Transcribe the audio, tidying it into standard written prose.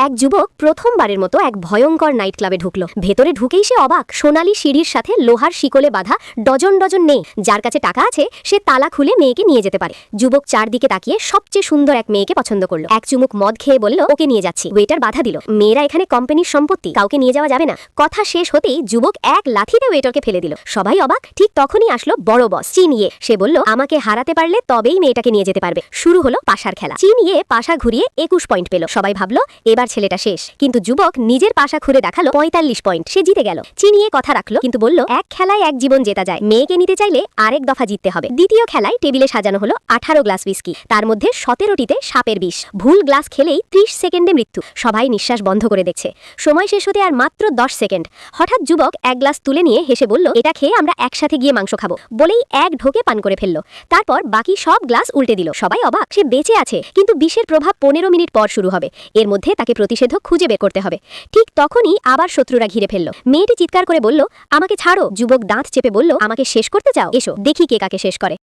এক যুবক প্রথমবারের মতো এক ভয়ঙ্কর নাইট ক্লাবে ঢুকল। ভেতরে ঢুকেই সে অবাক, সোনালী সিঁড়ির সাথে লোহার শিকলে বাঁধা ডজন ডজন নেই। যার কাছে টাকা আছে সে তালা খুলে মেয়েকে নিয়ে যেতে পারে। যুবক চারদিকে তাকিয়ে সবচেয়ে সুন্দর এক মেয়েকে পছন্দ করলো। এক চুমুক মদ খেয়ে বলল, ওকে নিয়ে যাচ্ছি। ওয়েটার বাধা দিল, মেয়েরা এখানে কোম্পানির সম্পত্তি, কাউকে নিয়ে যাওয়া যাবে না। কথা শেষ হতেই যুবক এক লাথিতে ওয়েটারকে ফেলে দিল। সবাই অবাক। ঠিক তখনই আসলো বড় বস চিনিয়ে। সে বলল, আমাকে হারাতে পারলে তবেই মেয়েটাকে নিয়ে যেতে পারবে। শুরু হলো পাশার খেলা। চিনিয়ে পাশা ঘুরিয়ে 21 পয়েন্ট পেল। সবাই ভাবলো এবার ছেলেটা শেষ, কিন্তু যুবক নিজের পাশা ঘুরে দেখালো 45 পয়েন্ট। সে জিতে গেল। চিনিয়ে কথা রাখলো, কিন্তু বলল, এক খেলায় এক জীবন জেতা যায়, মেয়েকে নিতে চাইলে আরেক দফা জিততে হবে। দ্বিতীয় খেলায় টেবিলে সাজানো হলো 18 গ্লাস হুইস্কি, তার মধ্যে 17টিতে সাপের বিষ। ভুল গ্লাস খেলেই 30 সেকেন্ডে মৃত্যু। সবাই নিঃশ্বাস বন্ধ করে দেখছে। সময় শেষ হতে আর মাত্র 10 সেকেন্ড। হঠাৎ যুবক এক গ্লাস তুলে নিয়ে হেসে বলল, এটা খেয়ে আমরা একসাথে গিয়ে মাংস খাবো, বলেই এক ঢোকে পান করে ফেললো। তারপর বাকি সব গ্লাস উল্টে দিল। সবাই অবাক। সে বেঁচে আছে, কিন্তু বিষের প্রভাব 15 মিনিট পর শুরু হবে। এর মধ্যে তাকে প্রতিষেধক খুঁজে বের করতে হবে। ঠিক তখনই আবার শত্রুরা ঘিরে ফেলল। মেয়েটি চিৎকার করে বলল, আমাকে ছাড়ো। যুবক দাঁত চেপে বলল, আমাকে শেষ করতে চাও? এসো দেখি কে কাকে শেষ করে।